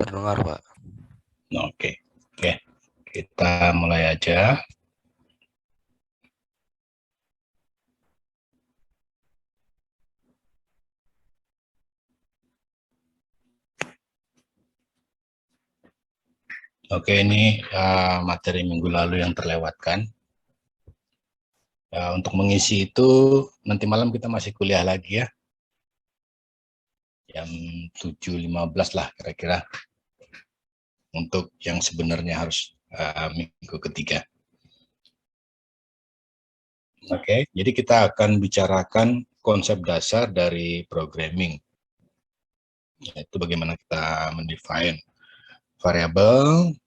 Terdengar, Pak. Oke, kita mulai aja. Oke, ini materi minggu lalu yang terlewatkan. Untuk mengisi itu, nanti malam kita masih kuliah lagi ya. Jam 7.15 lah kira-kira. Untuk yang sebenarnya harus minggu ketiga. Oke, jadi kita akan bicarakan konsep dasar dari programming. Yaitu bagaimana kita mendefine variabel,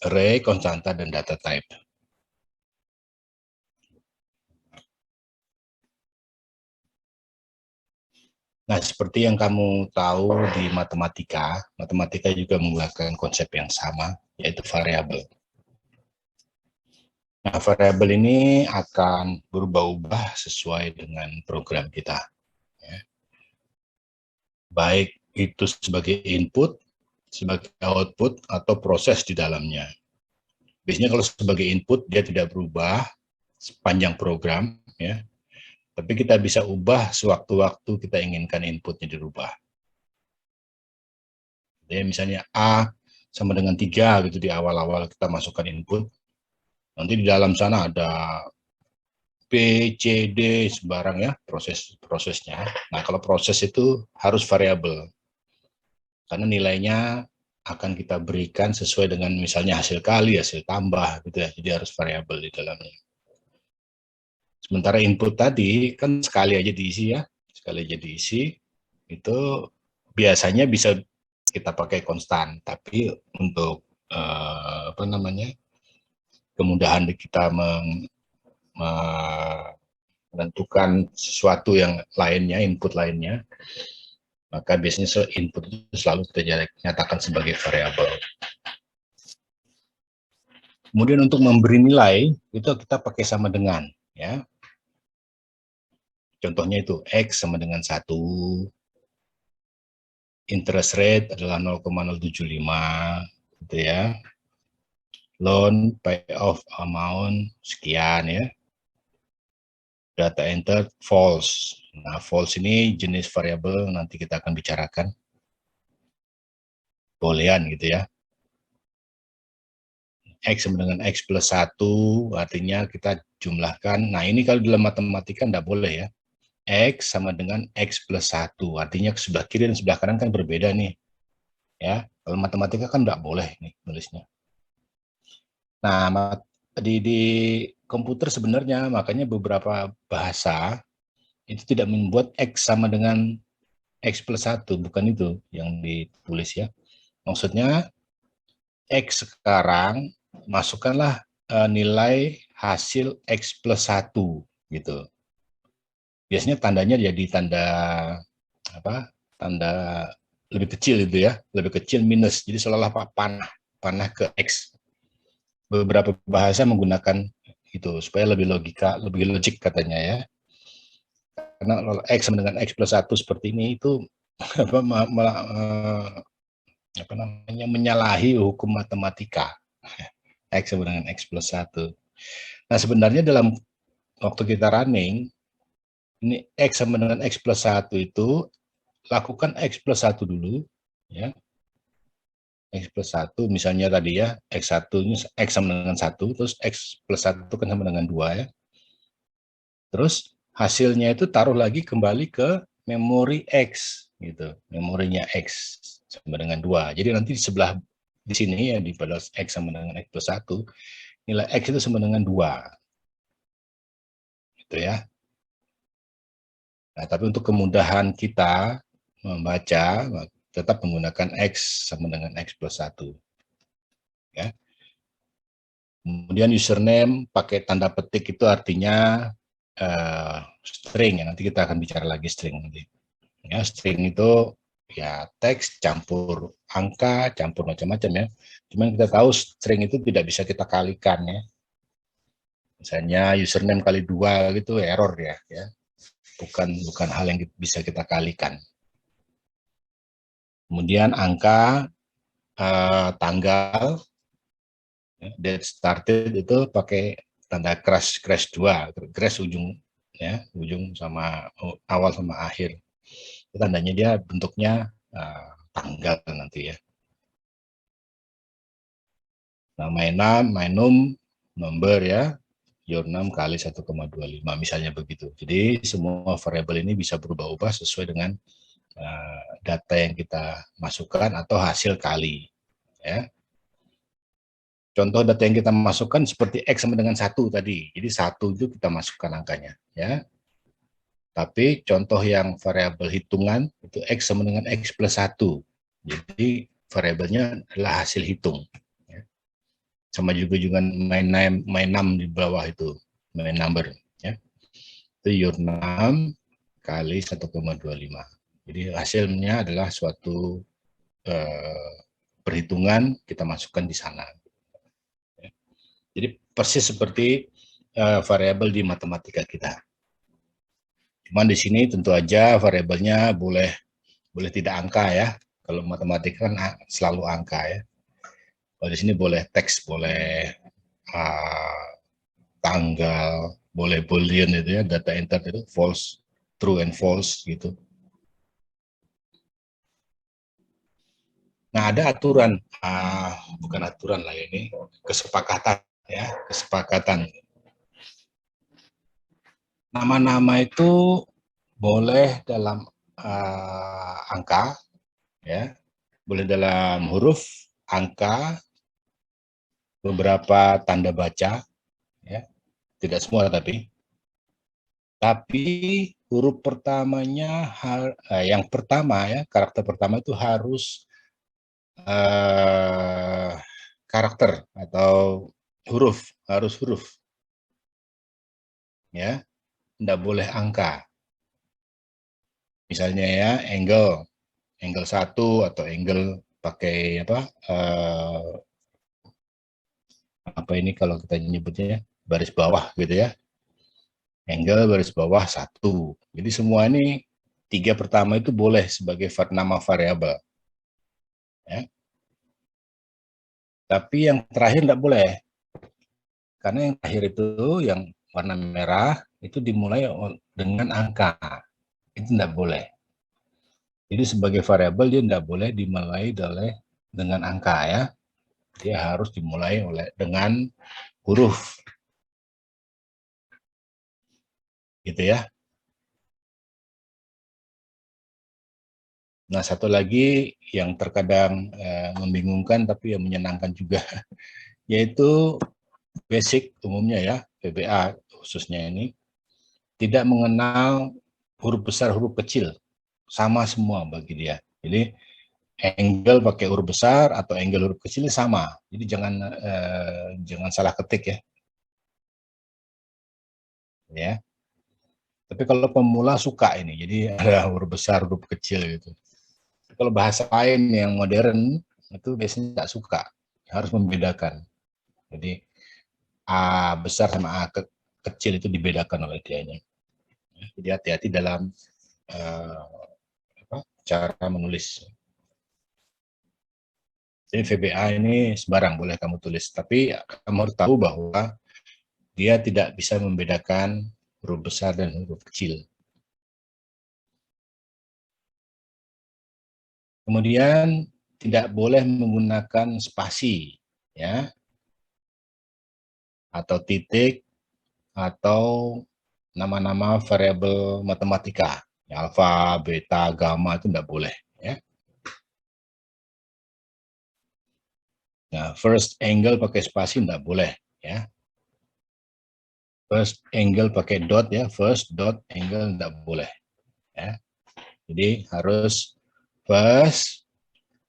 array, konstanta, dan data type. Nah, seperti yang kamu tahu di matematika juga menggunakan konsep yang sama, yaitu variabel. Nah, variabel ini akan berubah-ubah sesuai dengan program kita. Ya. Baik itu sebagai input, sebagai output, atau proses di dalamnya. Biasanya kalau sebagai input, dia tidak berubah sepanjang program, ya. Tapi kita bisa ubah sewaktu-waktu kita inginkan inputnya dirubah. Jadi misalnya A sama dengan 3 gitu di awal-awal kita masukkan input. Nanti di dalam sana ada B, C, D sembarang ya prosesnya. Nah, kalau proses itu harus variabel. Karena nilainya akan kita berikan sesuai dengan misalnya hasil kali, hasil tambah gitu ya. Jadi harus variabel di dalamnya. Sementara input tadi kan sekali aja diisi ya. Sekali aja diisi itu biasanya bisa kita pakai konstan, tapi untuk kemudahan kita menentukan sesuatu yang lainnya, input lainnya, maka biasanya input itu selalu kita nyatakan sebagai variabel. Kemudian untuk memberi nilai itu kita pakai sama dengan, ya. Contohnya itu X sama dengan 1, interest rate adalah 0,075, gitu ya. Loan payoff amount sekian ya. Data enter false. Nah, false ini jenis variabel nanti kita akan bicarakan. Boolean gitu ya. X sama dengan X plus 1, artinya kita jumlahkan. Nah, ini kalau dalam matematika tidak boleh ya. X sama dengan X plus 1, artinya sebelah kiri dan sebelah kanan kan berbeda nih. Ya, kalau matematika kan tidak boleh nih nulisnya. Nah, di komputer sebenarnya makanya beberapa bahasa itu tidak membuat X sama dengan X plus 1, bukan itu yang ditulis ya. Maksudnya X sekarang masukkanlah nilai hasil X plus 1 gitu. Biasanya tandanya jadi tanda apa? Tanda lebih kecil itu ya, lebih kecil minus. Jadi seolah-olah panah ke X. Beberapa bahasa menggunakan itu supaya lebih logik katanya ya. Karena X sama dengan X plus 1 seperti ini itu menyalahi hukum matematika. X sama dengan X plus 1. Nah, sebenarnya dalam waktu kita running, ini X sama dengan X plus 1 itu, lakukan X plus 1 dulu, ya. X plus 1, misalnya tadi ya, X1 ini X sama dengan 1, terus X plus 1 kan sama dengan 2 ya. Terus hasilnya itu taruh lagi kembali ke memori X, gitu. Memorinya X sama dengan 2. Jadi nanti di sebelah di sini ya, di pada X sama dengan X plus 1, nilai X itu sama dengan 2. Gitu ya. Nah, tapi untuk kemudahan kita membaca, tetap menggunakan X sama dengan X plus 1. Ya. Kemudian username pakai tanda petik itu artinya string ya. Nanti kita akan bicara lagi string nanti. Ya, string itu ya teks campur angka, campur macam-macam ya. Cuman kita tahu string itu tidak bisa kita kalikan ya. Misalnya username kali 2 gitu error ya. Bukan hal yang bisa kita kalikan. Kemudian angka tanggal, date started itu pakai tanda crash 2, crash ujung ya, ujung sama awal sama akhir. Tandanya dia bentuknya tanggal nanti ya. Nah, my number ya, your name kali 1,25 misalnya begitu. Jadi semua variabel ini bisa berubah-ubah sesuai dengan data yang kita masukkan atau hasil kali ya. Contoh data yang kita masukkan seperti X sama dengan 1 tadi. Jadi 1 itu kita masukkan angkanya ya. Tapi contoh yang variabel hitungan itu X sama dengan X plus 1. Jadi variabelnya adalah hasil hitung. Ya. Sama juga my name di bawah itu, my number. Ya. Itu your name kali 1,25. Jadi hasilnya adalah suatu perhitungan kita masukkan di sana. Ya. Jadi persis seperti variabel di matematika kita. Cuman di sini tentu aja variabelnya boleh tidak angka ya. Kalau matematika kan selalu angka ya. Kalau di sini boleh teks, boleh tanggal, boleh boolean itu ya, data enter itu false, true and false gitu. Nah, ada aturan, bukan aturan lah ini, kesepakatan ya, kesepakatan. Nama-nama itu boleh dalam angka ya, boleh dalam huruf, angka, beberapa tanda baca ya, tidak semua tapi huruf pertamanya yang pertama ya, karakter pertama itu harus karakter atau huruf, harus huruf ya, tidak boleh angka. Misalnya ya, angle 1 atau angle pakai apa ini kalau kita nyebutnya baris bawah gitu ya, angle baris bawah 1. Jadi semua ini 3 pertama itu boleh sebagai nama variabel ya. Tapi yang terakhir tidak boleh, karena yang terakhir itu yang warna merah itu dimulai dengan angka, itu tidak boleh. Jadi sebagai variabel dia tidak boleh dimulai dengan angka ya, dia harus dimulai dengan huruf, gitu ya. Nah, satu lagi yang terkadang membingungkan tapi yang menyenangkan juga, yaitu basic umumnya ya, VBA khususnya ini, tidak mengenal huruf besar, huruf kecil, sama semua bagi dia. Jadi angle pakai huruf besar atau angle huruf kecil sama. Jadi jangan salah ketik ya. Ya. Tapi kalau pemula suka ini, jadi ada huruf besar, huruf kecil gitu. Kalau bahasa lain yang modern itu biasanya tidak suka, harus membedakan. Jadi A besar sama A kecil itu dibedakan oleh dianya. Jadi hati-hati dalam cara menulis. Jadi VBA ini sembarang boleh kamu tulis, tapi kamu harus tahu bahwa dia tidak bisa membedakan huruf besar dan huruf kecil. Kemudian tidak boleh menggunakan spasi, ya, atau titik, atau nama-nama variabel matematika, alfa, beta, gamma itu tidak boleh. Ya. Nah, first angle pakai spasi tidak boleh. Ya. First angle pakai dot ya, first dot angle tidak boleh. Ya. Jadi harus first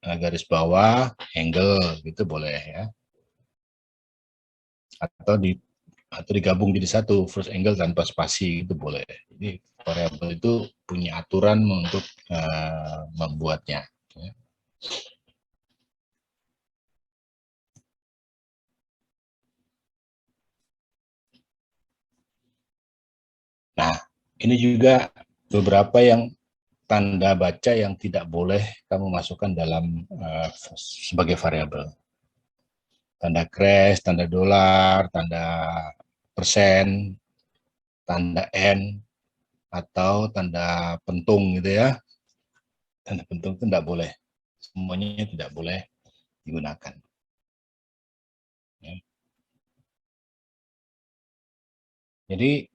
garis bawah angle gitu boleh ya. Atau digabung jadi satu, first angle tanpa spasi itu boleh. Jadi variabel itu punya aturan untuk membuatnya. Ya. Nah, ini juga beberapa yang tanda baca yang tidak boleh kamu masukkan dalam sebagai variabel. Tanda crash, tanda dolar, tanda persen, tanda N, atau tanda pentung gitu ya. Tanda pentung itu tidak boleh. Semuanya tidak boleh digunakan. Ya. Jadi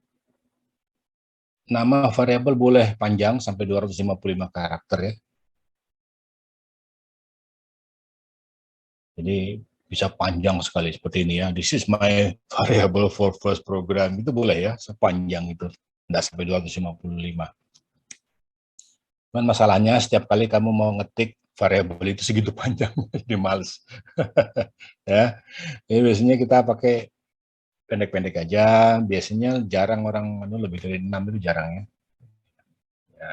nama variabel boleh panjang sampai 255 karakter ya. Jadi bisa panjang sekali seperti ini ya. This is my variable for first program. Itu boleh ya, sepanjang itu. Tidak sampai 255. Cuman masalahnya setiap kali kamu mau ngetik variabel itu segitu panjang, jadi males. Ya, jadi biasanya kita pakai pendek-pendek aja. Biasanya jarang orang lebih dari 6 itu jarang ya. Ya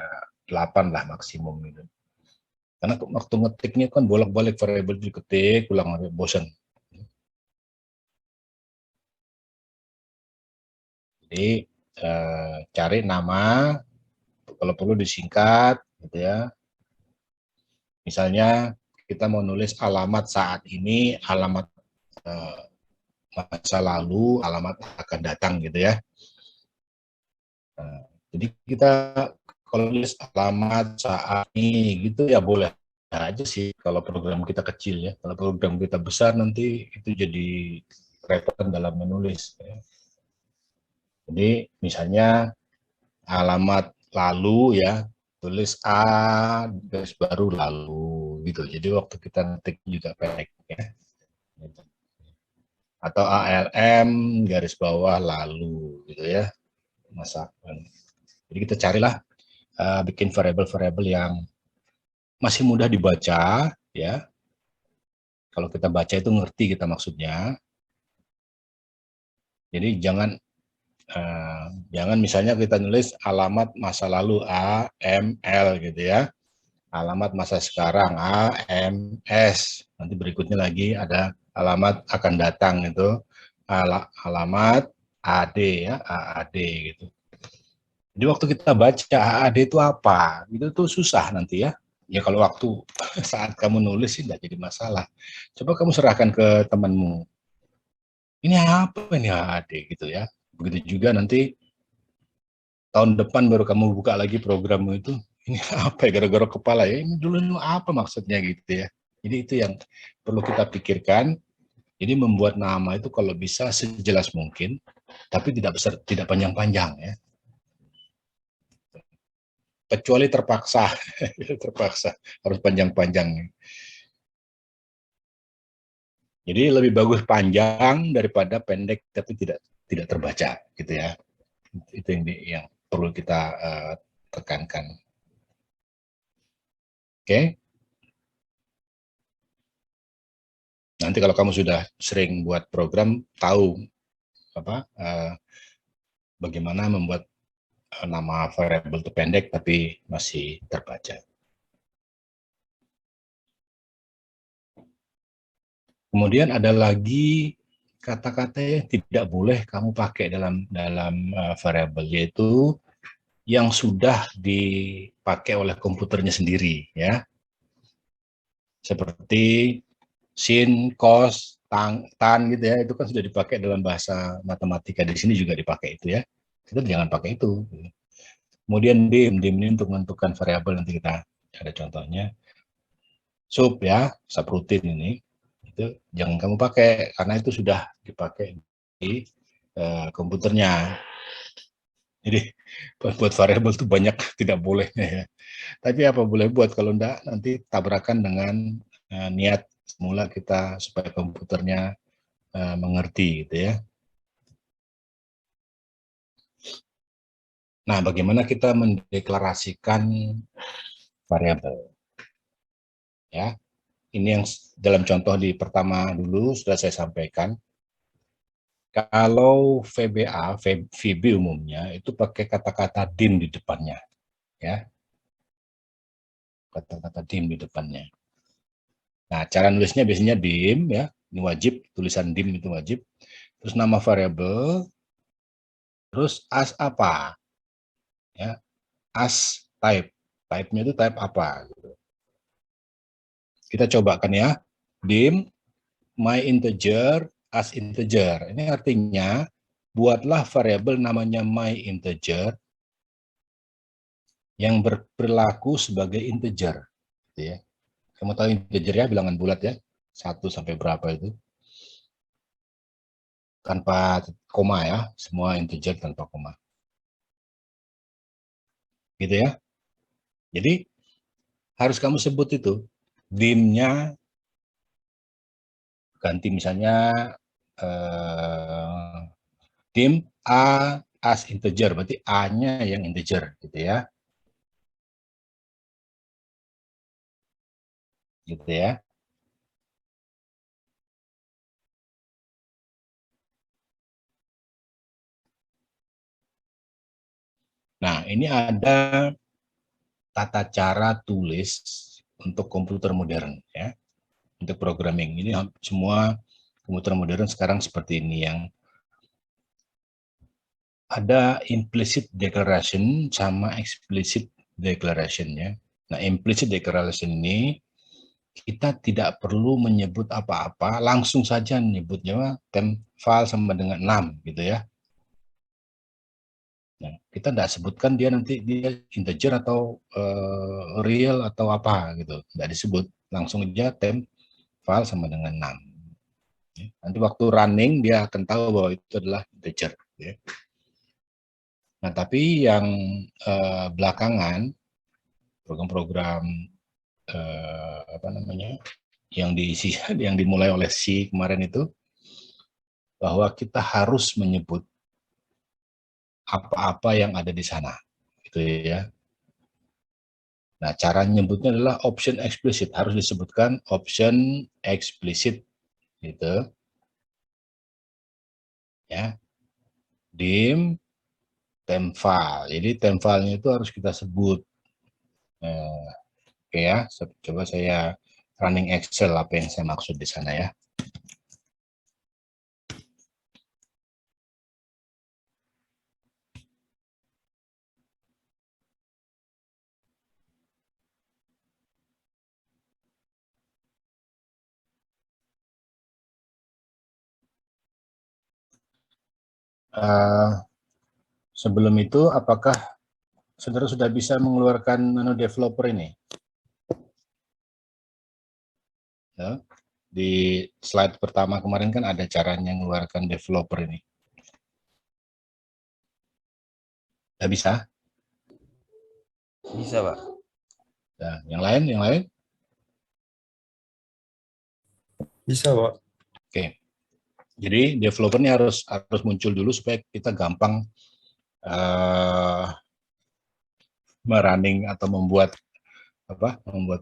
8 lah maksimum gitu. Karena waktu ngetiknya kan bolak-balik variabel diketik, ulang bosan. Jadi cari nama, kalau perlu disingkat, gitu ya. Misalnya kita mau nulis alamat saat ini, alamat masa lalu, alamat akan datang, gitu ya. Jadi kita kalau nulis alamat saat ini, gitu ya boleh aja sih kalau program kita kecil ya. Kalau program kita besar nanti itu jadi repot dalam menulis. Ya. Jadi misalnya alamat lalu ya, tulis A garis baru lalu gitu. Jadi waktu kita ngetik juga pendek ya. Atau ALM garis bawah lalu gitu ya. Masakan. Jadi kita carilah bikin variabel-variabel yang masih mudah dibaca ya. Kalau kita baca itu ngerti kita maksudnya. Jadi jangan misalnya kita nulis alamat masa lalu A, M, L gitu ya. Alamat masa sekarang A, M, S. Nanti berikutnya lagi ada alamat akan datang itu alamat AD ya, AAD gitu. Jadi waktu kita baca AAD itu apa, itu tuh susah nanti ya. Ya kalau waktu saat kamu nulis sih tidak jadi masalah. Coba kamu serahkan ke temanmu. Ini apa ini AAD gitu ya. Begitu juga nanti tahun depan baru kamu buka lagi programmu itu, ini apa ya, gara-gara kepala ya, ini dulu apa maksudnya gitu ya. Jadi itu yang perlu kita pikirkan. Jadi membuat nama itu kalau bisa sejelas mungkin, tapi tidak besar, tidak panjang-panjang ya. Kecuali terpaksa, terpaksa harus panjang-panjang. Jadi lebih bagus panjang daripada pendek tapi tidak terbaca gitu ya. Itu yang perlu kita tekankan. Oke. Nanti kalau kamu sudah sering buat program, tahu apa bagaimana membuat nama variabel itu pendek tapi masih terbaca. Kemudian ada lagi kata-kata yang tidak boleh kamu pakai dalam variabel, yaitu yang sudah dipakai oleh komputernya sendiri ya. Seperti sin, cos, tan gitu ya, itu kan sudah dipakai dalam bahasa matematika, di sini juga dipakai itu ya. Kita jangan pakai itu. Kemudian dim ini untuk menentukan variabel, nanti kita ada contohnya. Sub ya, subroutine ini, itu jangan kamu pakai karena itu sudah dipakai di komputernya. Jadi buat variabel itu banyak tidak bolehnya ya. Tapi apa boleh buat kalau enggak nanti tabrakan dengan niat semula kita supaya komputernya mengerti gitu ya. Nah, bagaimana kita mendeklarasikan variabel? Ya, ini yang dalam contoh di pertama dulu sudah saya sampaikan. Kalau VBA, VB umumnya itu pakai kata-kata dim di depannya, ya, kata-kata dim di depannya. Nah, cara nulisnya biasanya dim, ya, ini wajib, tulisan dim itu wajib. Terus nama variabel, terus as apa, ya, as type. Type-nya itu type apa? Kita cobakan ya. Dim my integer as integer. Ini artinya buatlah variabel namanya my integer yang berperilaku sebagai integer. Gitu ya. Kamu tahu integer ya, bilangan bulat ya. 1 sampai berapa itu. Tanpa koma ya, semua integer tanpa koma. Gitu ya. Jadi harus kamu sebut itu. Dim-nya ganti misalnya dim a as integer, berarti a-nya yang integer gitu ya. Gitu ya. Nah, ini ada tata cara tulis untuk komputer modern ya, untuk programming. Ini semua komputer modern sekarang seperti ini, yang ada implicit declaration sama explicit declaration ya. Nah, implicit declaration ini kita tidak perlu menyebut apa-apa, langsung saja menyebutnya temp file sama dengan 6 gitu ya. Nah, kita tidak sebutkan dia nanti dia integer atau real atau apa gitu, tidak disebut, langsung aja temp file sama dengan 6. Nanti waktu running dia akan tahu bahwa itu adalah integer. Ya. Nah, tapi yang belakangan program-program apa namanya yang diisi yang dimulai oleh C kemarin itu, bahwa kita harus menyebut apa-apa yang ada di sana, gitu ya. Nah, cara menyebutnya adalah option explicit, harus disebutkan option explicit, gitu ya. Dim temp file, jadi temp file-nya itu harus kita sebut. Oke ya, coba saya running Excel apa yang saya maksud di sana ya. Sebelum itu, apakah saudara sudah bisa mengeluarkan developer ini? Ya, di slide pertama kemarin kan ada caranya mengeluarkan developer ini. Tidak bisa? Bisa, Pak. Nah, yang lain, yang lain? Bisa, Pak. Oke. Jadi developer ini harus muncul dulu supaya kita gampang merunning atau membuat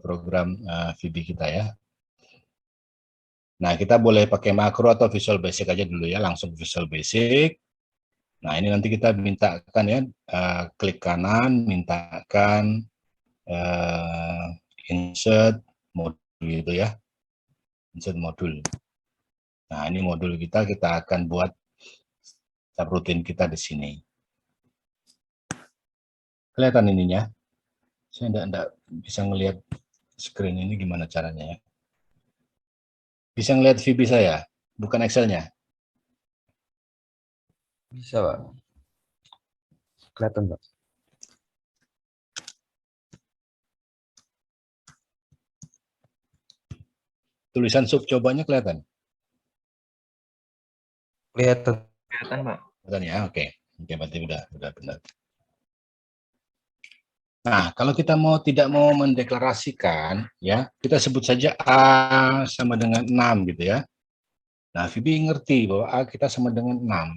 program VB kita ya. Nah, kita boleh pakai makro atau Visual Basic aja dulu ya, langsung Visual Basic. Nah, ini nanti kita mintakan ya, klik kanan, mintakan insert modul gitu ya, insert modul. Nah, ini modul kita akan buat subroutine kita di sini. Kelihatan ininya? Saya enggak bisa ngelihat screen ini gimana caranya ya. Bisa ngelihat VB saya, bukan Excel-nya? Bisa, Pak. Kelihatan, Pak. Tulisan sub cobanya kelihatan? Kelihatan. Kelihatan, Pak. Kelihatan ya, oke. Oke, berarti udah benar. Nah, kalau kita tidak mau mendeklarasikan, ya, kita sebut saja A sama dengan 6 gitu ya. Nah, VB ngerti bahwa A kita sama dengan 6.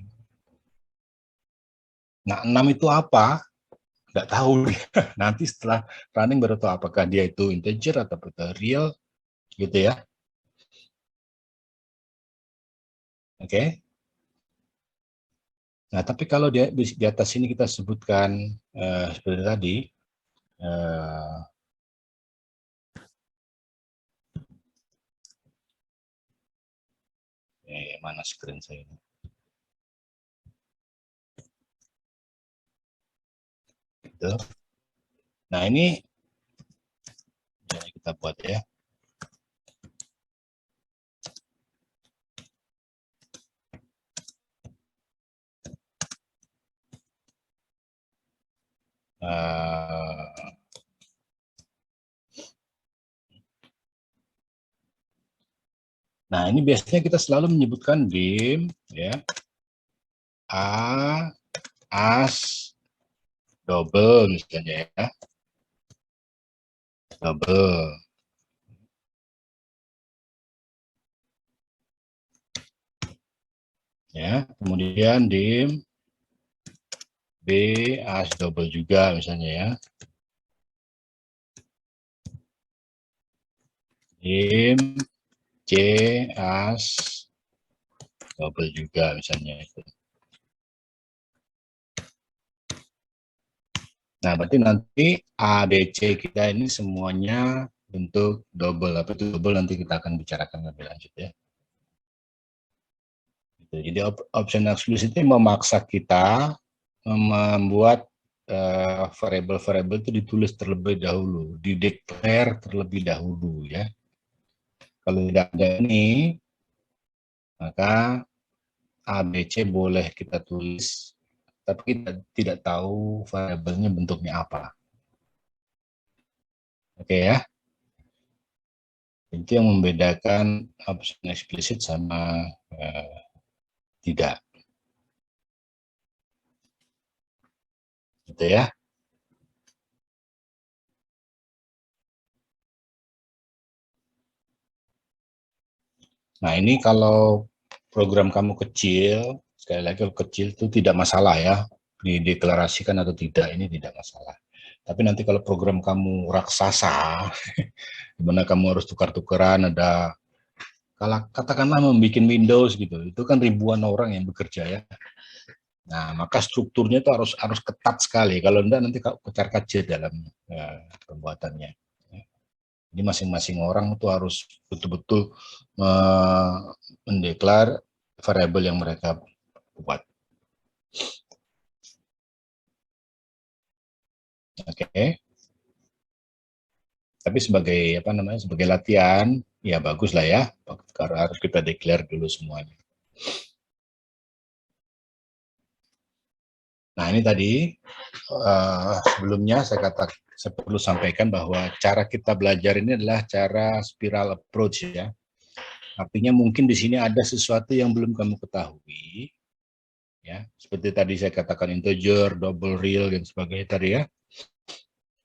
Nah, 6 itu apa? Nggak tahu. Nanti setelah running baru tahu apakah dia itu integer atau real, gitu ya. Oke. Nah, tapi kalau di atas sini kita sebutkan seperti tadi, mana screen saya ini? Gitu. Nah, ini kita buat ya. Nah, ini biasanya kita selalu menyebutkan dim ya. A, as, double misalnya ya. Double. Ya, kemudian dim B, as double juga misalnya ya. Dim C, as double juga misalnya itu. Nah, berarti nanti A, B, C kita ini semuanya bentuk double. Apa itu double nanti kita akan bicarakan lebih lanjut ya. Jadi option explicit ini memaksa kita membuat variabel-variabel itu ditulis terlebih dahulu, dideklar terlebih dahulu ya. Kalau tidak ada ini, maka A, B, C boleh kita tulis, tapi kita tidak tahu variabelnya bentuknya apa. Oke ya. Itu yang membedakan option eksplisit sama tidak. Gitu ya. Nah, ini kalau program kamu kecil, sekali lagi kalau kecil itu tidak masalah ya, dideklarasikan atau tidak, ini tidak masalah. Tapi nanti kalau program kamu raksasa, di mana kamu harus tukar-tukaran, ada, kalau katakanlah membuat Windows gitu, itu kan ribuan orang yang bekerja ya. Nah, maka strukturnya itu harus ketat sekali. Kalau enggak nanti kocar-kacir dalam pembuatannya. Jadi masing-masing orang itu harus betul-betul mendeklar variabel yang mereka buat. Oke. Tapi sebagai sebagai latihan, ya bagus lah ya. Karena harus kita declare dulu semuanya. Nah, ini tadi sebelumnya saya perlu sampaikan bahwa cara kita belajar ini adalah cara spiral approach ya. Artinya mungkin di sini ada sesuatu yang belum kamu ketahui, ya. Seperti tadi saya katakan integer, double real dan sebagainya tadi ya.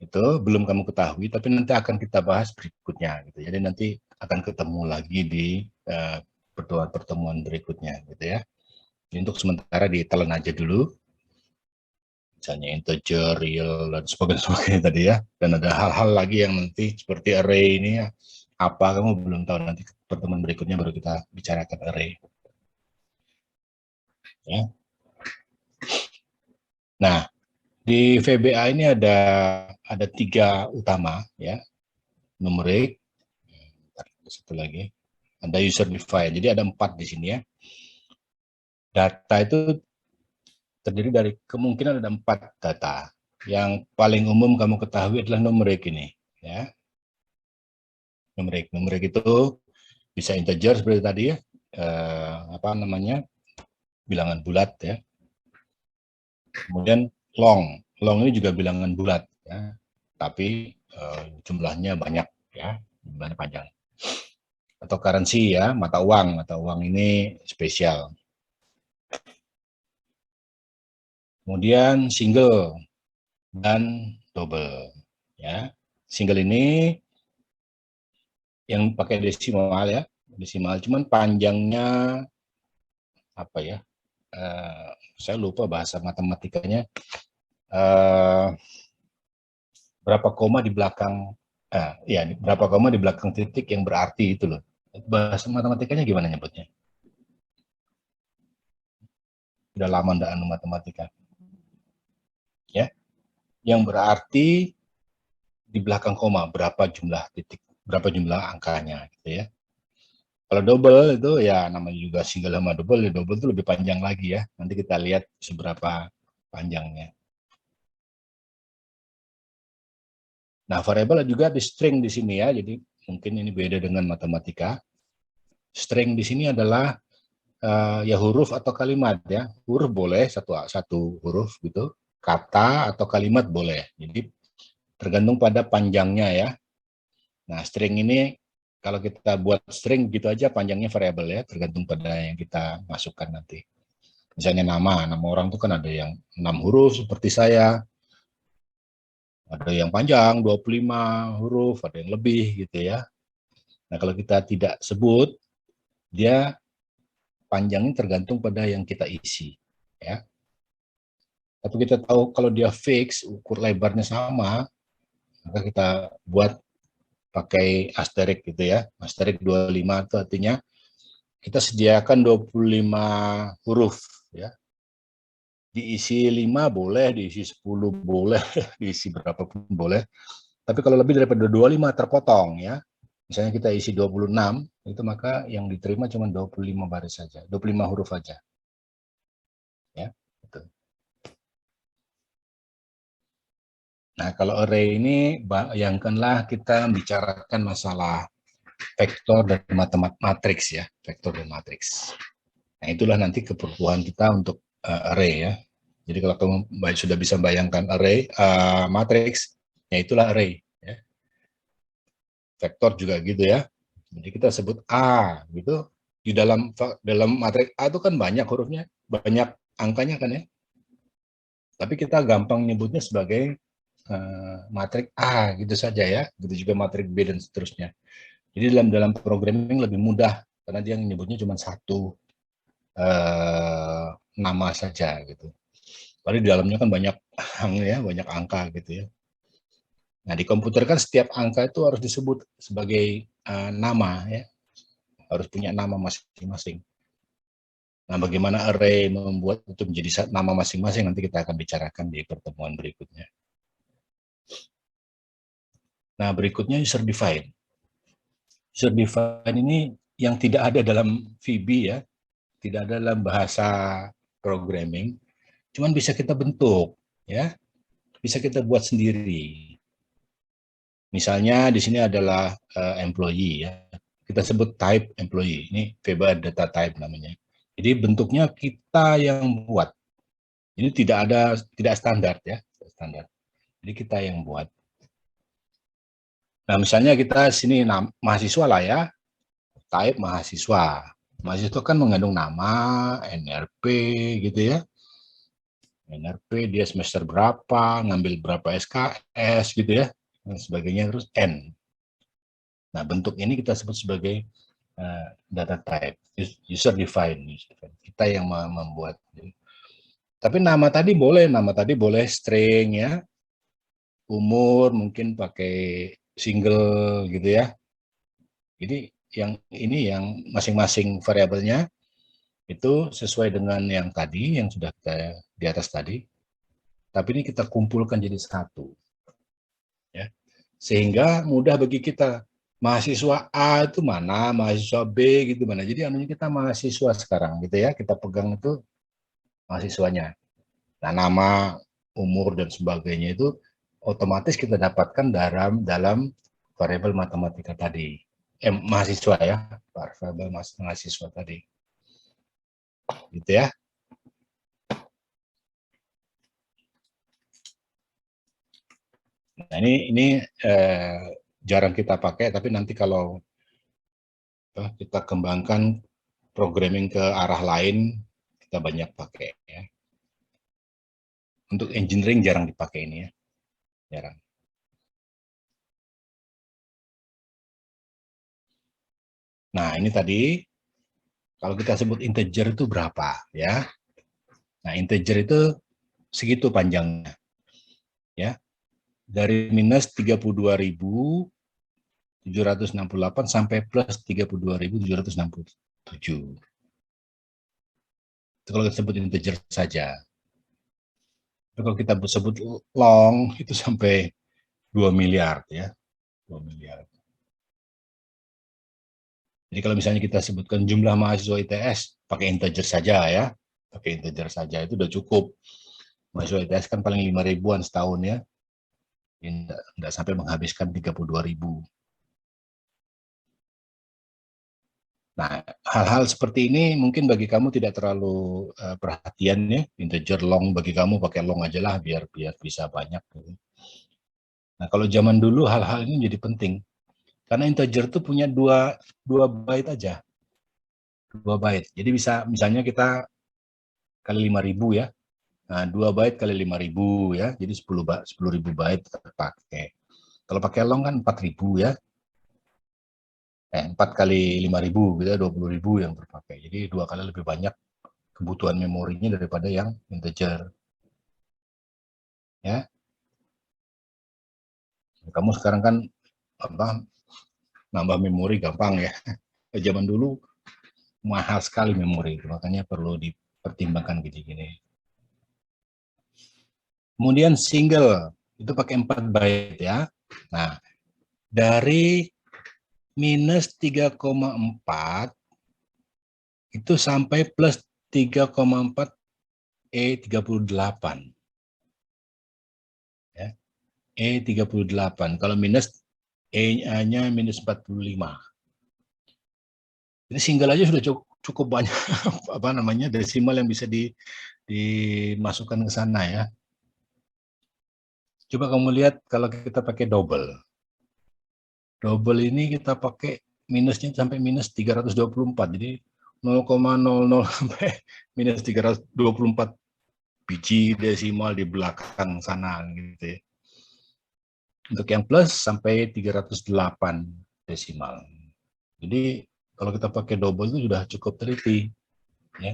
Itu belum kamu ketahui, tapi nanti akan kita bahas berikutnya. Gitu. Jadi nanti akan ketemu lagi di pertemuan-pertemuan berikutnya, gitu ya. Jadi untuk sementara ditelan aja dulu, misalnya integer, real dan sebagainya tadi ya. Dan ada hal-hal lagi yang nanti seperti array ini ya. Apa kamu belum tahu, nanti pertemuan berikutnya baru kita bicarakan array. Ya. Nah, di VBA ini ada 3 utama ya. Numerik, satu lagi, ada user defined. Jadi ada 4 di sini ya. Data itu terdiri dari kemungkinan ada 4 data. Yang paling umum kamu ketahui adalah numerik ini ya. Numerik itu bisa integer seperti tadi ya, bilangan bulat ya. Kemudian long ini juga bilangan bulat ya, tapi jumlahnya banyak ya, jumlahnya panjang. Atau currency ya, mata uang ini spesial. Kemudian single dan double ya. Single ini yang pakai desimal ya, cuman panjangnya apa ya, saya lupa bahasa matematikanya, berapa koma di belakang berapa koma di belakang titik yang berarti itu loh. Bahasa matematikanya gimana nyebutnya? Udah lama enggak anu matematika. Ya. Yang berarti di belakang koma berapa jumlah titik, berapa jumlah angkanya gitu ya. Kalau double itu ya namanya juga single sama double, ya double itu lebih panjang lagi ya. Nanti kita lihat seberapa panjangnya. Nah, variabel juga di string di sini ya. Jadi mungkin ini beda dengan matematika. String di sini adalah ya huruf atau kalimat ya. Huruf boleh satu huruf gitu. Kata atau kalimat boleh. Jadi tergantung pada panjangnya ya. Nah, string ini kalau kita buat string gitu aja panjangnya variabel ya, tergantung pada yang kita masukkan nanti. Misalnya nama orang itu kan ada yang 6 huruf seperti saya, ada yang panjang 25 huruf, ada yang lebih gitu ya. Nah, kalau kita tidak sebut, dia panjangnya tergantung pada yang kita isi ya. Tapi kita tahu kalau dia fix, ukur lebarnya sama, maka kita buat pakai asterik gitu ya. Asterik 25 itu artinya kita sediakan 25 huruf ya. Diisi 5 boleh, diisi 10 boleh, diisi berapapun boleh. Tapi kalau lebih daripada 25 terpotong ya. Misalnya kita isi 26, itu maka yang diterima cuma 25 baris saja, 25 huruf saja. Ya, gitu. Nah, kalau array ini bayangkanlah kita bicarakan masalah vektor dan matriks ya, vektor dan matriks. Nah, itulah nanti keperluan kita untuk array ya. Jadi kalau kamu sudah bisa bayangkan array, matriks, ya itulah array. Ya. Vektor juga gitu ya. Jadi kita sebut A gitu. Di dalam matriks A itu kan banyak hurufnya, banyak angkanya kan ya. Tapi kita gampang nyebutnya sebagai matriks A gitu saja ya. Gitu juga matriks B dan seterusnya. Jadi dalam programming lebih mudah karena dia menyebutnya cuma satu nama saja gitu. Padahal di dalamnya kan banyak banyak angka gitu ya. Nah, di komputer kan setiap angka itu harus disebut sebagai nama ya. Harus punya nama masing-masing. Nah, bagaimana array membuat itu menjadi nama masing-masing nanti kita akan bicarakan di pertemuan berikutnya. Nah, berikutnya user define. User define ini yang tidak ada dalam VB ya, tidak ada dalam bahasa programming, cuman bisa kita bentuk ya, bisa kita buat sendiri. Misalnya di sini adalah employee ya. Kita sebut type employee. Ini VBA data type namanya. Jadi bentuknya kita yang buat. Ini tidak standar ya, standar. Jadi kita yang buat. Nah, misalnya kita sini mahasiswa lah ya. Type mahasiswa. Mahasiswa kan mengandung nama, NRP gitu ya. NRP dia semester berapa, ngambil berapa SKS gitu ya. Dan sebagainya terus N. Nah, bentuk ini kita sebut sebagai data type, user defined. Kita yang membuat. Tapi nama tadi boleh string ya, umur mungkin pakai single gitu ya. Jadi yang ini yang masing-masing variabelnya itu sesuai dengan yang tadi, yang sudah kita di atas tadi. Tapi ini kita kumpulkan jadi satu. Ya. Sehingga mudah bagi kita. Mahasiswa A itu mana, mahasiswa B gitu mana. Jadi anunya kita mahasiswa sekarang gitu ya, kita pegang itu mahasiswanya. Nah, nama, umur dan sebagainya itu otomatis kita dapatkan dalam variabel matematika tadi. Mahasiswa ya, variabel mahasiswa tadi. Gitu ya. Nah, ini jarang kita pakai, tapi nanti kalau kita kembangkan programming ke arah lain, kita banyak pakai ya. Untuk engineering jarang dipakai ini ya, jarang. Nah, ini tadi kalau kita sebut integer itu berapa ya? Nah, integer itu segitu panjangnya ya. Dari minus 32.768 sampai plus 32.767. Itu kalau kita sebut integer saja. Kalau kita sebut long itu sampai 2 miliar ya. 2 miliar. Jadi kalau misalnya kita sebutkan jumlah mahasiswa ITS pakai integer saja ya. Pakai integer saja itu udah cukup. Mahasiswa ITS kan paling 5 ribuan setahun ya. Tidak sampai menghabiskan 32.000. Nah, hal-hal seperti ini mungkin bagi kamu tidak terlalu perhatian ya. Integer long bagi kamu pakai long aja lah biar bisa banyak. Gitu. Nah, kalau zaman dulu hal-hal ini jadi penting karena integer itu punya dua byte aja, 2 byte. Jadi bisa misalnya kita kali 5.000 ya. Nah, 2 byte kali 5.000 ya. Jadi 10.000 byte terpakai. Kalau pakai long kan 4.000 ya. 4 kali 5.000 gitu ya, 20.000 yang terpakai. Jadi 2 kali lebih banyak kebutuhan memorinya daripada yang integer. Ya. Kamu sekarang kan apa nambah memori gampang ya. Zaman dulu mahal sekali memori, makanya perlu dipertimbangkan gini-gini. Kemudian single itu pakai 4 byte ya. Nah, dari minus 3,4 itu sampai plus 3,4 E38. Ya. E38. Kalau minus E-nya minus 45. Jadi single aja sudah cukup banyak apa namanya desimal yang bisa dimasukkan ke sana ya. Coba kamu lihat kalau kita pakai double. Double ini kita pakai minusnya sampai minus 324. Jadi 0,00 sampai minus 324 biji desimal di belakang sana gitu ya. Untuk yang plus sampai 308 desimal. Jadi kalau kita pakai double itu sudah cukup teliti ya.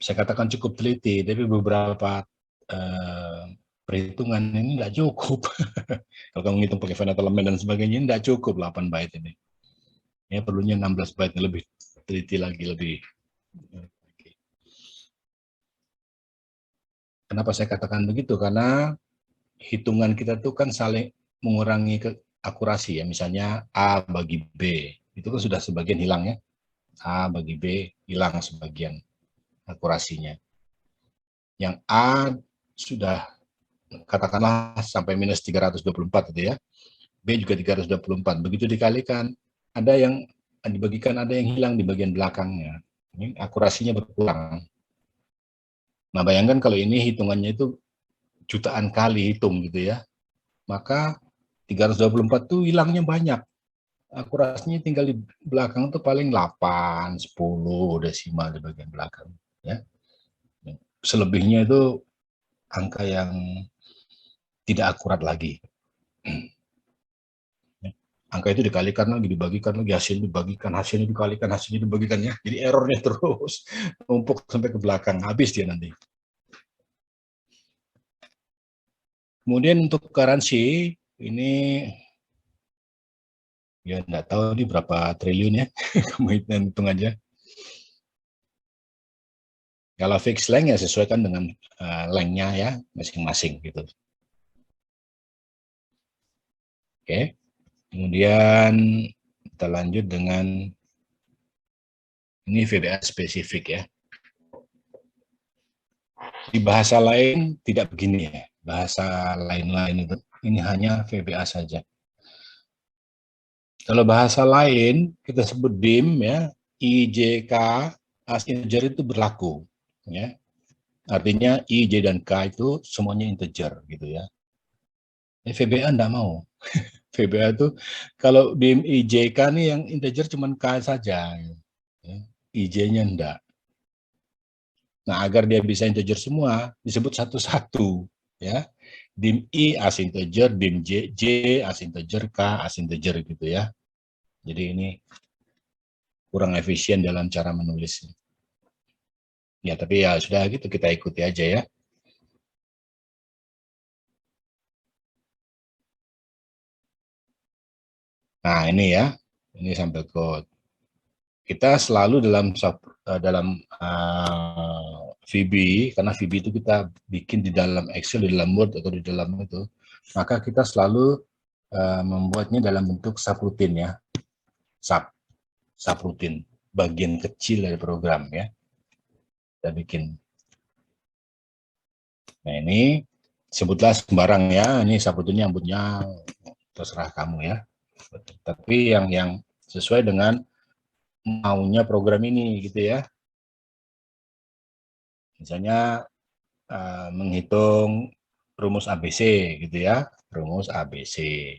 Saya katakan cukup teliti, tapi beberapa perhitungan ini tidak cukup. Kalau kamu ngitung pakai finite element dan sebagainya, ini tidak cukup 8 byte ini. Ya, perlunya 16 byte, lebih teliti lagi, lebih. Kenapa saya katakan begitu? Karena hitungan kita tuh kan saling mengurangi akurasi ya. Misalnya A bagi B, itu kan sudah sebagian hilang ya. A bagi B hilang sebagian akurasinya. Yang A sudah katakanlah sampai minus 324 itu ya. B juga 324. Begitu dikalikan, ada yang dibagikan, ada yang hilang di bagian belakangnya. Ini akurasinya berkurang. Nah, bayangkan kalau ini hitungannya itu jutaan kali hitung gitu ya. Maka 324 itu hilangnya banyak. Akurasinya tinggal di belakang itu paling 8, 10 desimal di bagian belakang. Ya. Selebihnya itu angka yang tidak akurat lagi. Angka itu dikalikan lagi, dibagikan lagi, hasilnya dibagikan, hasilnya dikalikan, hasilnya dibagikan ya. Jadi errornya terus numpuk sampai ke belakang, habis dia nanti. Kemudian untuk garansi, ini ya enggak tahu ini berapa triliun ya, kamu hitung aja. Kalau fixed length ya sesuaikan dengan lengthnya ya masing-masing gitu. Oke, kemudian kita lanjut dengan ini VBA spesifik ya. Di bahasa lain tidak begini ya, bahasa lain-lain itu ini hanya VBA saja. Kalau bahasa lain kita sebut BIM ya, IJK, as integer itu berlaku ya. Artinya I, J, dan K itu semuanya integer gitu ya. VBA enggak mau. VBA itu kalau BIM IJK nih yang integer cuma K saja. Ya. IJ-nya enggak. Nah, agar dia bisa integer semua, disebut satu-satu. Ya. BIM I as integer, BIM J as integer, K as integer gitu ya. Jadi ini kurang efisien dalam cara menulisnya. Ya, tapi ya sudah gitu, kita ikuti aja ya. Nah, ini ya. Ini sampel code. Kita selalu dalam VB, karena VB itu kita bikin di dalam Excel, di dalam Word, atau di dalam itu, maka kita selalu membuatnya dalam bentuk subroutine ya. Subroutine, bagian kecil dari program ya. Kita bikin. Nah, ini sebutlah sembarang ya, ini sebetulnya ambutnya terserah kamu ya. Tapi yang sesuai dengan maunya program ini gitu ya. Misalnya menghitung rumus ABC gitu ya, rumus ABC.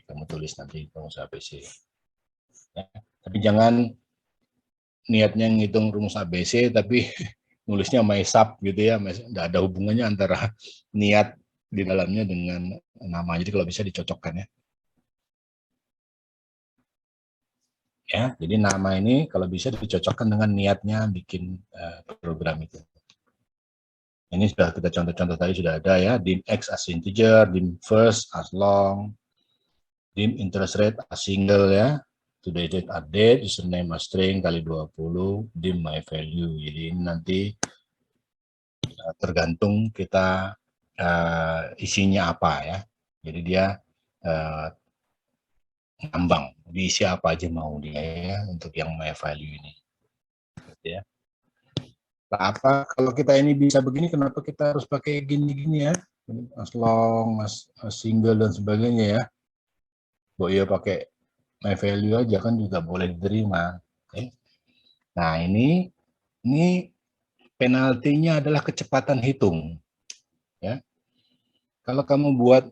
Kamu tulis nanti rumus ABC. Ya. Tapi jangan niatnya ngitung rumus ABC tapi nulisnya maisap gitu ya, nggak ada hubungannya antara niat di dalamnya dengan nama. Jadi kalau bisa dicocokkan ya. Ya, jadi nama ini kalau bisa dicocokkan dengan niatnya bikin program itu. Ini sudah kita contoh-contoh tadi sudah ada ya, dim x as integer, dim first as long, dim interest rate as single ya, today date update, username as string kali 20, dim my value. Jadi ini nanti tergantung kita isinya apa ya. Jadi dia ngambang, diisi apa aja mau dia ya untuk yang my value ini. Gitu ya. Nah, apa kalau kita ini bisa begini, kenapa kita harus pakai gini-gini ya? As long, as single dan sebagainya ya. Bo ya pakai my value aja kan juga boleh diterima. Okay. Nah ini penaltinya adalah kecepatan hitung. Ya, kalau kamu buat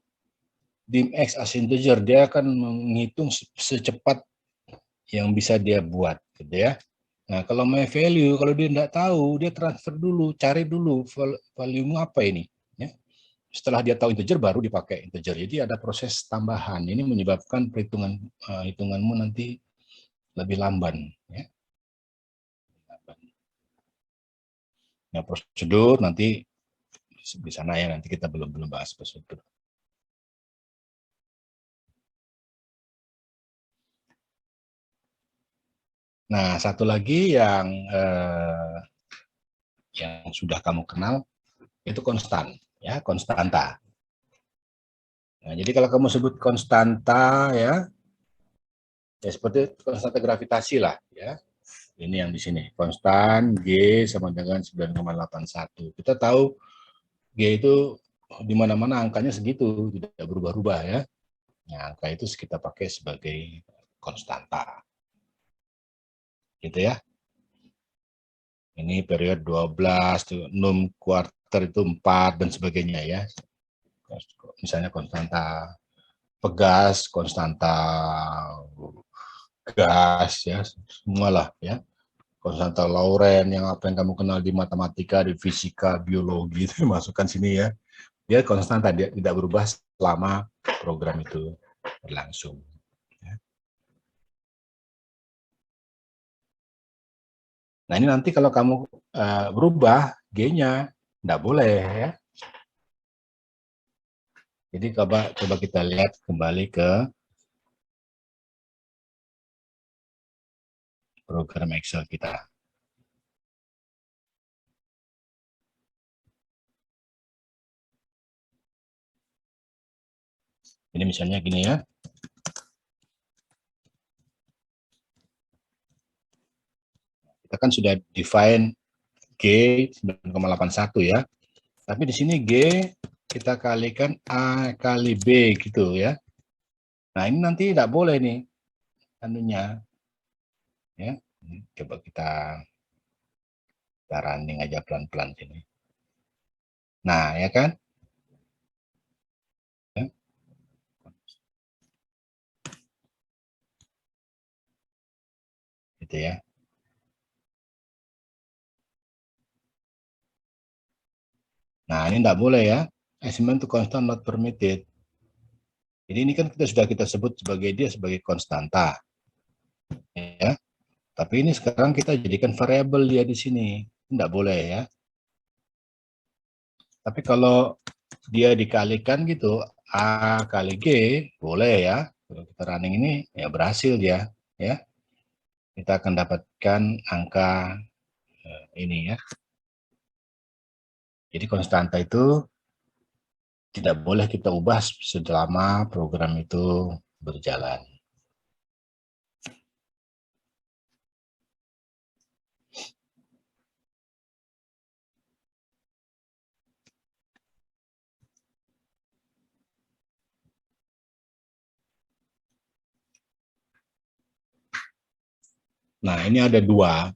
dim x as integer, dia akan menghitung secepat yang bisa dia buat, gitu ya. Nah, kalau my value, kalau dia tidak tahu, dia transfer dulu, cari dulu value-mu apa ini. Ya. Setelah dia tahu integer, baru dipakai integer. Jadi ada proses tambahan. Ini menyebabkan perhitungan hitunganmu nanti lebih lamban. Ya. Nah, prosedur nanti di sana ya, nanti kita belum bahas prosedur. Nah, satu lagi yang sudah kamu kenal itu konstan, ya, konstanta. Nah, jadi kalau kamu sebut konstanta ya seperti konstanta gravitasi lah ya. Ini yang di sini, konstan G sama dengan 9,81. Kita tahu G itu di mana-mana angkanya segitu, tidak berubah-ubah ya. Nah, angka itu kita pakai sebagai konstanta. Gitu ya. Ini periode 12, 6 kuarter itu 4 dan sebagainya ya. Misalnya konstanta pegas, konstanta gas ya, semualah ya. Konstanta Laurent yang apa yang kamu kenal di matematika, di fisika, biologi itu masukkan sini ya. Dia konstanta, dia tidak berubah selama program itu berlangsung. Ya. Nah ini nanti kalau kamu berubah G-nya, tidak boleh ya. Jadi coba kita lihat kembali ke program Excel kita. Ini misalnya gini ya. Kita kan sudah define G 9,81 ya. Tapi di sini G kita kalikan A kali B gitu ya. Nah ini nanti tidak boleh nih anunya ya. Coba kita running aja pelan-pelan sini. Nah ya kan. Ya. Gitu ya. Nah ini tidak boleh ya. Assignment to constant not permitted. Jadi ini kan kita sebut sebagai dia sebagai konstanta. Ya. Tapi ini sekarang kita jadikan variabel dia di sini. Tidak boleh ya. Tapi kalau dia dikalikan gitu, A kali G, boleh ya. Kalau kita running ini, ya berhasil dia. Ya. Kita akan dapatkan angka ini ya. Jadi konstanta itu tidak boleh kita ubah selama program itu berjalan. Nah, ini ada dua.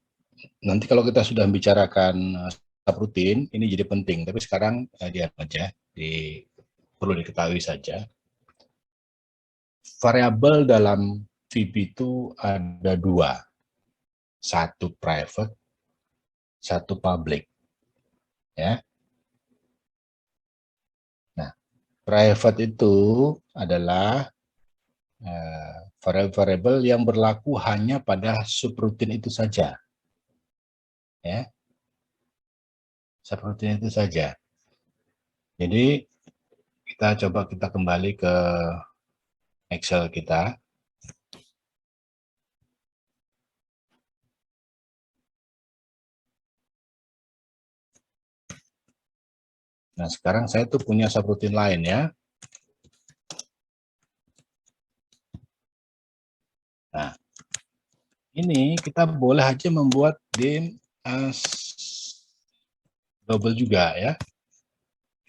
Nanti kalau kita sudah membicarakan subroutine, ini jadi penting. Tapi sekarang diam aja, perlu diketahui saja. Variabel dalam VB itu ada dua. Satu private, satu public. Ya. Nah, private itu adalah variabel yang berlaku hanya pada subroutine itu saja. Ya. Subroutine itu saja. Jadi kita kembali ke Excel kita. Nah, sekarang saya tuh punya subroutine lain ya. Nah, ini kita boleh aja membuat dim as double juga ya.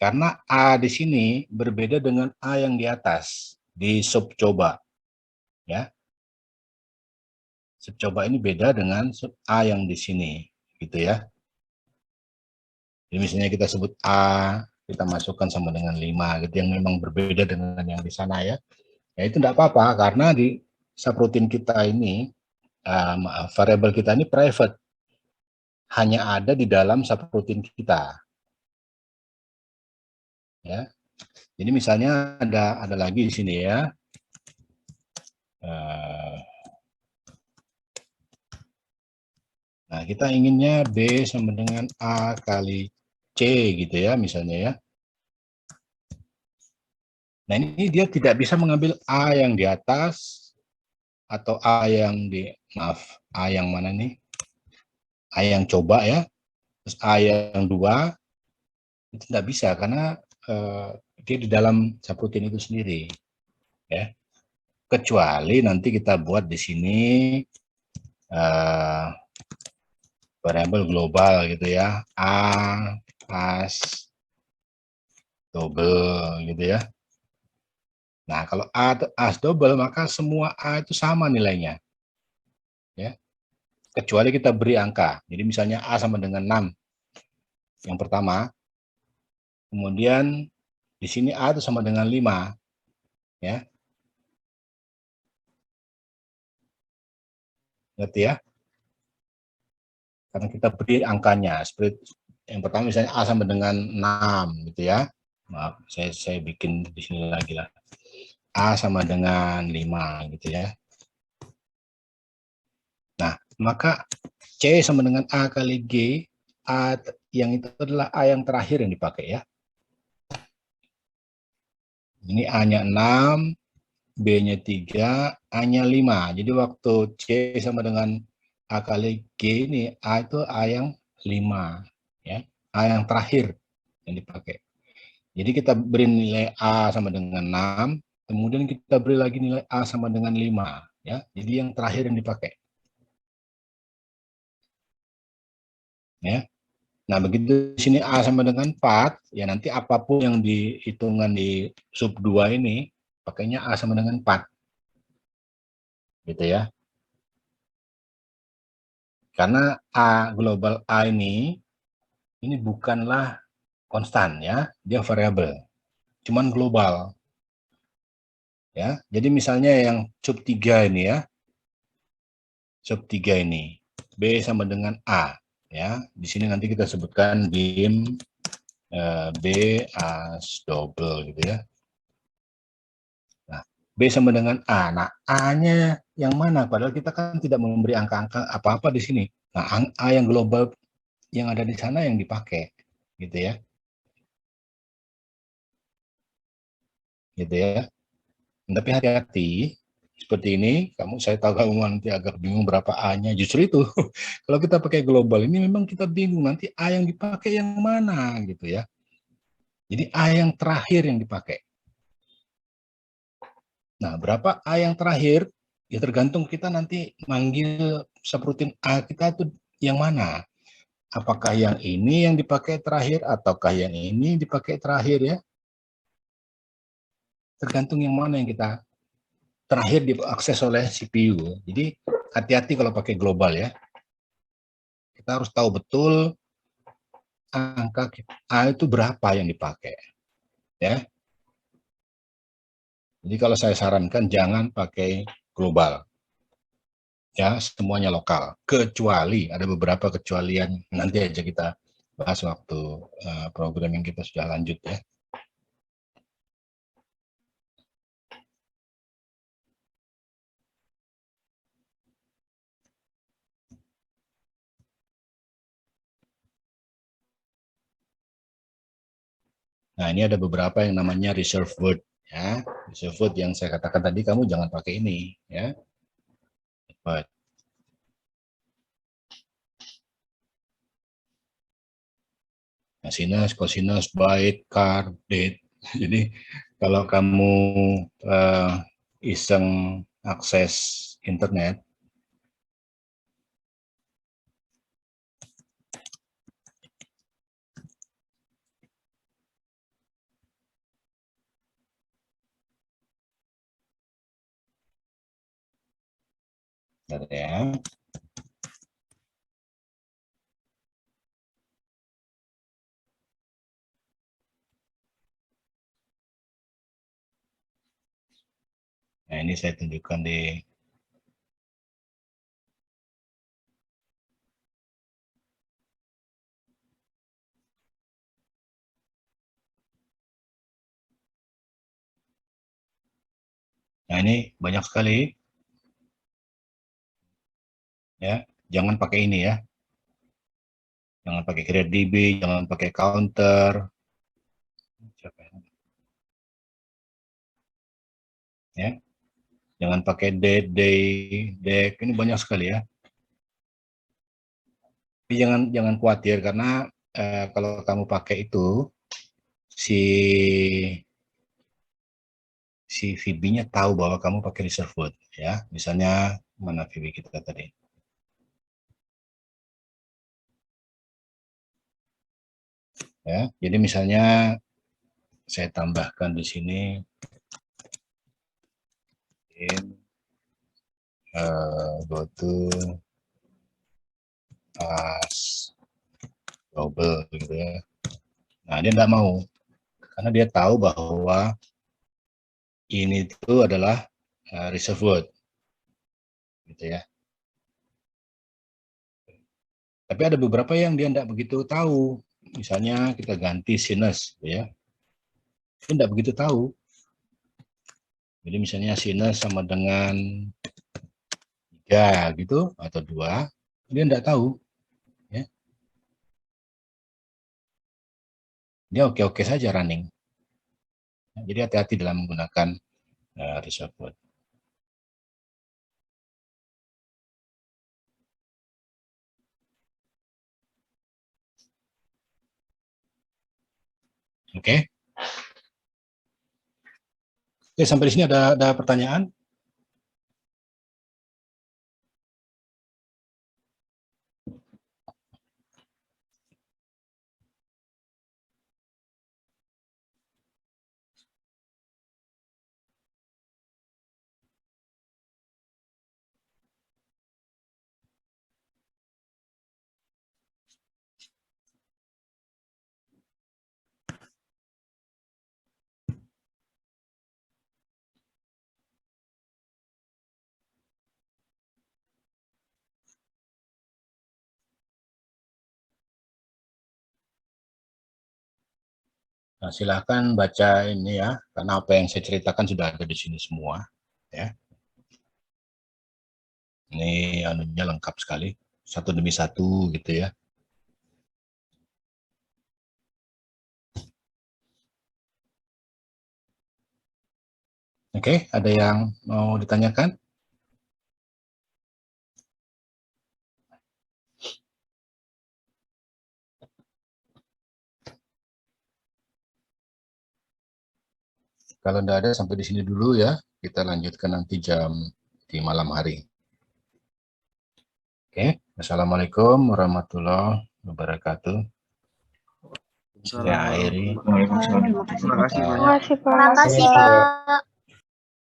Karena A di sini berbeda dengan A yang di atas di sub coba. Ya. Sub coba ini beda dengan sub A yang di sini, gitu ya. Jadi misalnya kita sebut A, kita masukkan sama dengan 5 gitu, yang memang berbeda dengan yang di sana ya. Ya itu enggak apa-apa karena di subroutine kita ini variabel kita ini private. Hanya ada di dalam subroutine kita. Ya. Jadi misalnya ada lagi di sini ya. Nah, kita inginnya B sama dengan A kali C gitu ya misalnya ya. Nah, ini dia tidak bisa mengambil A yang di atas atau A yang di A yang mana nih? A yang coba ya. Terus A yang 2 itu tidak bisa karena dia di dalam subroutine itu sendiri ya. Kecuali nanti kita buat di sini variabel global gitu ya, as double gitu ya. Nah, kalau as double maka semua A itu sama nilainya. Ya. Kecuali kita beri angka. Jadi misalnya A sama dengan 6 yang pertama. Kemudian di sini A itu sama dengan 5. Ya. Ngerti ya? Karena kita beri angkanya. Seperti yang pertama misalnya A sama dengan 6 gitu ya. Maaf, saya bikin di sini lagi lah. A sama dengan 5 gitu ya. Nah, maka C sama dengan A kali G, A yang itu adalah A yang terakhir yang dipakai ya. Ini A-nya 6, B-nya 3, A-nya 5. Jadi waktu C sama dengan A kali G ini, A itu A yang 5. Ya. A yang terakhir yang dipakai. Jadi kita beri nilai A sama dengan 6, kemudian kita beri lagi nilai A sama dengan 5. Ya. Jadi yang terakhir yang dipakai. Ya. Nah, begitu di sini A sama dengan 4, ya nanti apapun yang dihitungan di sub 2 ini, pakainya A sama dengan 4. Gitu ya. Karena A, global A ini bukanlah konstan ya, dia variabel. Cuman global. Ya. Jadi misalnya yang sub 3 ini ya. Sub 3 ini, B sama dengan A. Ya, di sini nanti kita sebutkan dim B as double gitu ya. Nah, B sama dengan A. Nah, A-nya yang mana? Padahal kita kan tidak memberi angka-angka apa-apa di sini. Nah, A yang global yang ada di sana yang dipakai, gitu ya. Gitu ya. Tapi hati-hati, seperti ini, saya tahu kamu nanti agak bingung berapa A-nya. Justru itu, kalau kita pakai global ini memang kita bingung nanti A yang dipakai yang mana, gitu ya. Jadi A yang terakhir yang dipakai. Nah, berapa A yang terakhir? Ya tergantung kita nanti manggil subroutine A kita itu yang mana. Apakah yang ini yang dipakai terakhir ataukah yang ini dipakai terakhir ya? Tergantung yang mana yang kita terakhir diakses oleh CPU. Jadi hati-hati kalau pakai global ya. Kita harus tahu betul angka A itu berapa yang dipakai. Ya. Jadi kalau saya sarankan jangan pakai global. Ya, semuanya lokal. Kecuali ada beberapa kecualian, nanti aja kita bahas waktu programming kita sudah lanjut ya. Nah, ini ada beberapa yang namanya reserve word ya. Reserve word yang saya katakan tadi, kamu jangan pakai ini ya. But. Nah, sinus, cosinus, byte, char, date. Jadi kalau kamu iseng akses internet, ya. Nah, ini saya tunjukkan di Nah, ini banyak sekali. Ya, jangan pakai ini ya. Jangan pakai CreateDB, jangan pakai counter. Ya. Jangan pakai date, day, dec. Ini banyak sekali ya. Tapi jangan khawatir karena kalau kamu pakai itu si VB-nya tahu bahwa kamu pakai reserve word ya. Misalnya mana VB kita tadi? Ya, jadi misalnya saya tambahkan di sini go to as global gitu ya. Nah, dia tidak mau karena dia tahu bahwa ini itu adalah reserve word gitu ya. Tapi ada beberapa yang dia tidak begitu tahu. Misalnya kita ganti sinus gitu ya. Dia tidak begitu tahu. Jadi misalnya sinus sama dengan 3 gitu atau 2, dia tidak tahu. Ya. Dia oke-oke saja running. Jadi hati-hati dalam menggunakan reserve word. Oke. Oke, sampai di sini ada pertanyaan? Nah, silahkan baca ini ya, karena apa yang saya ceritakan sudah ada di sini semua. Ya. Ini anunya lengkap sekali, satu demi satu gitu ya. Oke, ada yang mau ditanyakan? Kalau tidak ada, sampai di sini dulu ya. Kita lanjutkan nanti di malam hari. Oke, Assalamualaikum warahmatullahi wabarakatuh. Saya akhiri. Waalaikumsalam. Terima kasih, Pak. Terima kasih, Pak.